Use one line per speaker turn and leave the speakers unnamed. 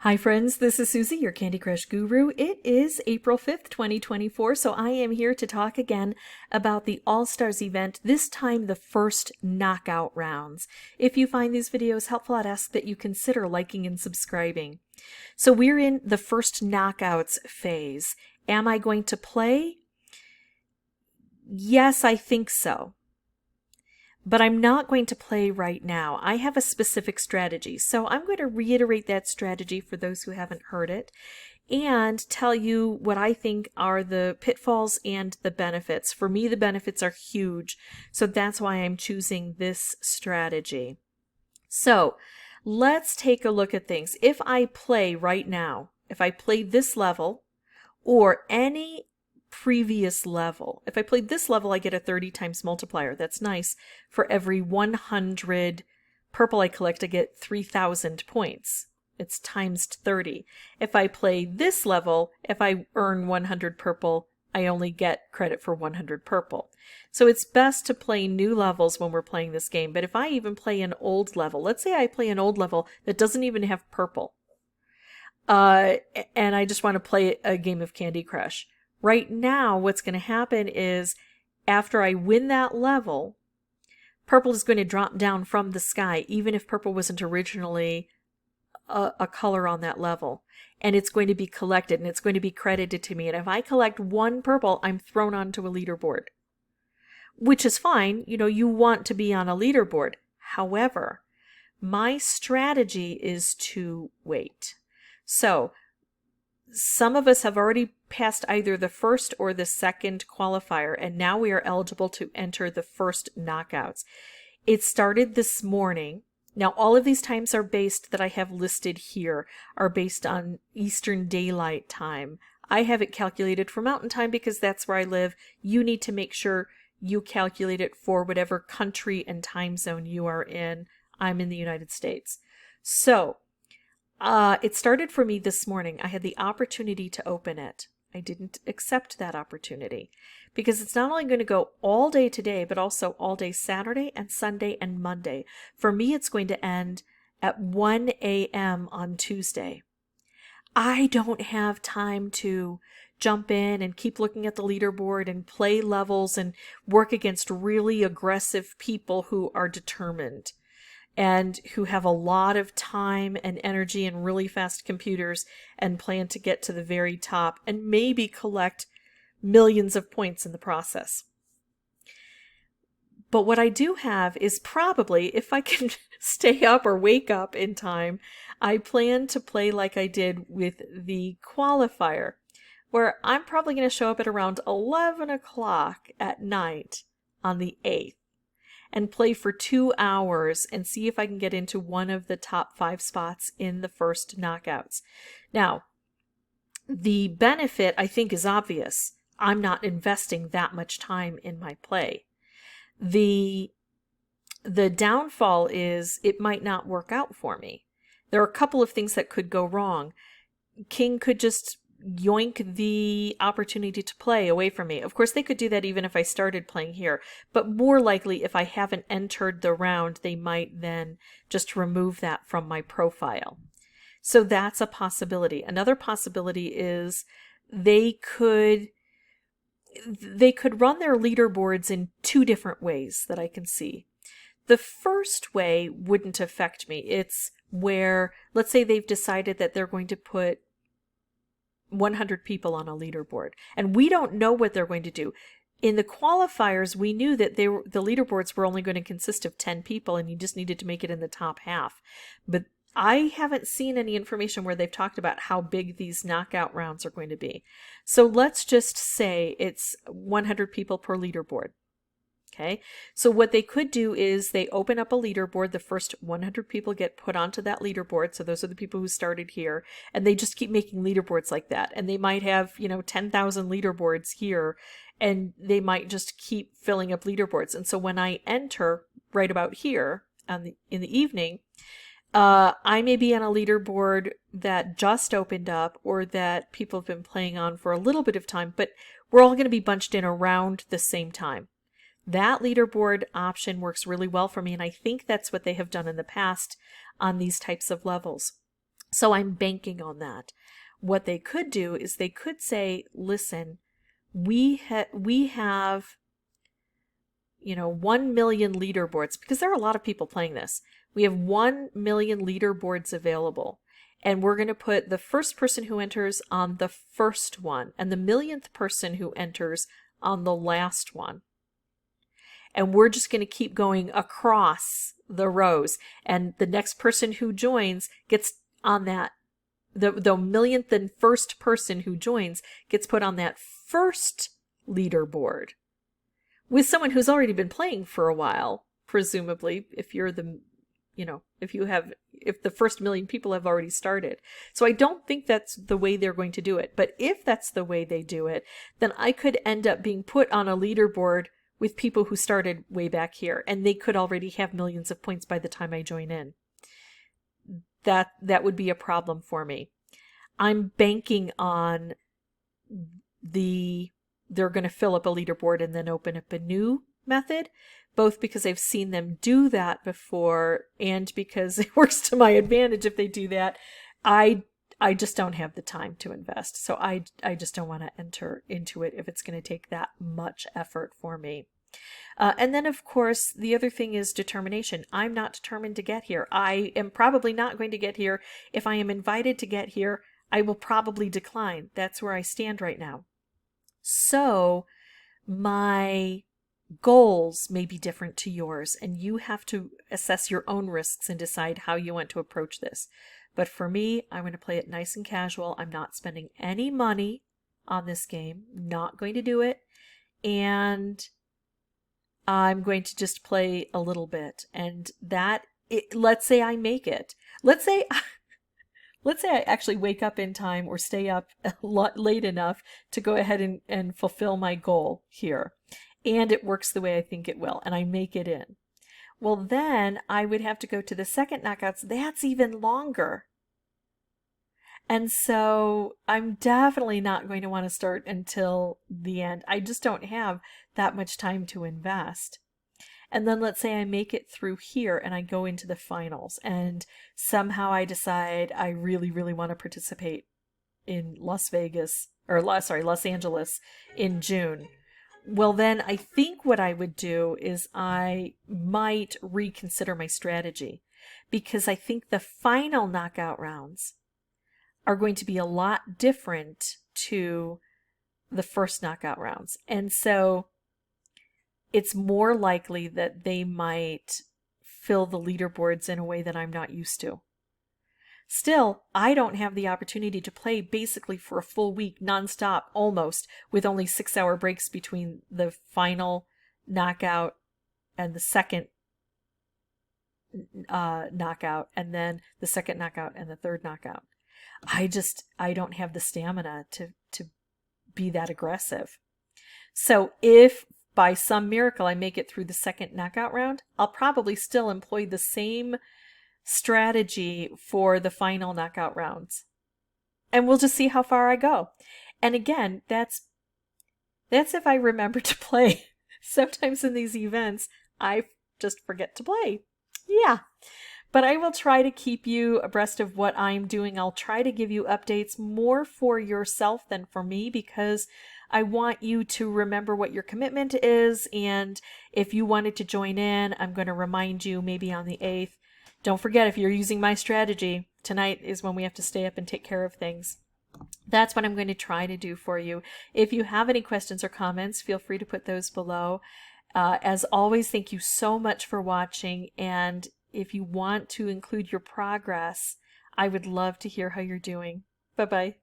Hi friends, this is Suzy, your Candy Crush guru. It is April 5th, 2024, so I am here to talk again about the All-Stars event, this time the first knockout rounds. If you find these videos helpful, I'd ask that you consider liking and subscribing. So we're in the first knockouts phase. Am I going to play? Yes, I think so. But I'm not going to play right now. I have a specific strategy, so I'm going to reiterate that strategy for those who haven't heard it and tell you what I think are the pitfalls and the benefits. For me, the benefits are huge, so that's why I'm choosing this strategy. So let's take a look at things. If I play right now, if I play this level or any previous level. If I played this level, I get a 30 times multiplier. That's nice. For every 100 purple I collect, I get 3,000 points. It's times 30. If I play this level, if I earn 100 purple, I only get credit for 100 purple. So it's best to play new levels when we're playing this game. But if I even play an old level, let's say I play an old level that doesn't even have purple, and I just want to play a game of Candy Crush. Right now, what's going to happen is after I win that level, purple is going to drop down from the sky, even if purple wasn't originally a color on that level. And it's going to be collected and it's going to be credited to me. And if I collect one purple, I'm thrown onto a leaderboard, which is fine. You know, you want to be on a leaderboard. However, my strategy is to wait. So some of us have already passed either the first or the second qualifier, and now we are eligible to enter the first knockouts. It started this morning. Now, all of these times are based that I have listed here are based on Eastern Daylight Time. I have it calculated for Mountain Time because that's where I live. You need to make sure you calculate it for whatever country and time zone you are in. I'm in the United States. So, it started for me this morning. I had the opportunity to open it. I didn't accept that opportunity because it's not only going to go all day today, but also all day Saturday and Sunday and Monday. For me, it's going to end at 1 a.m. on Tuesday. I don't have time to jump in and keep looking at the leaderboard and play levels and work against really aggressive people who are determined and who have a lot of time and energy and really fast computers and plan to get to the very top and maybe collect millions of points in the process. But what I do have is probably, if I can stay up or wake up in time, I plan to play like I did with the qualifier, where I'm probably going to show up at around 11 o'clock at night on the 8th. And play for 2 hours and see if I can get into one of the top 5 spots in the first knockouts. Now, the benefit I think is obvious. I'm not investing that much time in my play. The downfall is it might not work out for me. There are a couple of things that could go wrong. King could just yoink the opportunity to play away from me. Of course, they could do that even if I started playing here, but more likely if I haven't entered the round, they might then just remove that from my profile. So that's a possibility. Another possibility is they could run their leaderboards in 2 different ways that I can see. The first way wouldn't affect me. It's where, let's say they've decided that they're going to put 100 people on a leaderboard, and we don't know what they're going to do. In the qualifiers, we knew that the leaderboards were only going to consist of 10 people, and you just needed to make it in the top half. But I haven't seen any information where they've talked about how big these knockout rounds are going to be. So let's just say it's 100 people per leaderboard. Okay, so what they could do is they open up a leaderboard. The first 100 people get put onto that leaderboard. So those are the people who started here, and they just keep making leaderboards like that. And they might have, 10,000 leaderboards here, and they might just keep filling up leaderboards. And so when I enter right about here in the evening, I may be on a leaderboard that just opened up or that people have been playing on for a little bit of time, but we're all going to be bunched in around the same time. That leaderboard option works really well for me, and I think that's what they have done in the past on these types of levels. So I'm banking on that. What they could do is they could say, listen, we have 1 million leaderboards, because there are a lot of people playing this. We have 1 million leaderboards available, and we're going to put the first person who enters on the first one and the millionth person who enters on the last one. And we're just going to keep going across the rows, and the next person who joins gets on that, the millionth and first person who joins gets put on that first leaderboard with someone who's already been playing for a while, presumably, if you're the, if the first million people have already started. So I don't think that's the way they're going to do it. But if that's the way they do it, then I could end up being put on a leaderboard with people who started way back here, and they could already have millions of points by the time I join in. That would be a problem for me. I'm banking on they're going to fill up a leaderboard and then open up a new method, both because I've seen them do that before and because it works to my advantage if they do that. I just don't have the time to invest. So I just don't want to enter into it if it's going to take that much effort for me. And then, of course, the other thing is determination. I'm not determined to get here. I am probably not going to get here. If I am invited to get here, I will probably decline. That's where I stand right now. So my goals may be different to yours, and you have to assess your own risks and decide how you want to approach this. But for me, I'm going to play it nice and casual. I'm not spending any money on this game. Not going to do it. And I'm going to just play a little bit. And let's say I make it. Let's say I actually wake up in time or stay up late enough to go ahead and fulfill my goal here. And it works the way I think it will, and I make it in. Well, then I would have to go to the second knockouts. That's even longer. And so I'm definitely not going to want to start until the end. I just don't have that much time to invest. And then let's say I make it through here and I go into the finals, and somehow I decide I really, really want to participate in Los Angeles in June. Well, then I think what I would do is I might reconsider my strategy, because I think the final knockout rounds are going to be a lot different to the first knockout rounds. And so it's more likely that they might fill the leaderboards in a way that I'm not used to. Still, I don't have the opportunity to play basically for a full week nonstop, almost, with only 6-hour breaks between the final knockout and the second knockout, and then the second knockout and the third knockout. I don't have the stamina to be that aggressive. So if by some miracle I make it through the second knockout round, I'll probably still employ the same strategy for the final knockout rounds. And we'll just see how far I go. And again, that's if I remember to play. Sometimes in these events, I just forget to play. Yeah. But I will try to keep you abreast of what I'm doing. I'll try to give you updates more for yourself than for me, because I want you to remember what your commitment is. And if you wanted to join in, I'm going to remind you maybe on the 8th. Don't forget, if you're using my strategy, tonight is when we have to stay up and take care of things. That's what I'm going to try to do for you. If you have any questions or comments, feel free to put those below. As always, thank you so much for watching. And if you want to include your progress, I would love to hear how you're doing. Bye-bye.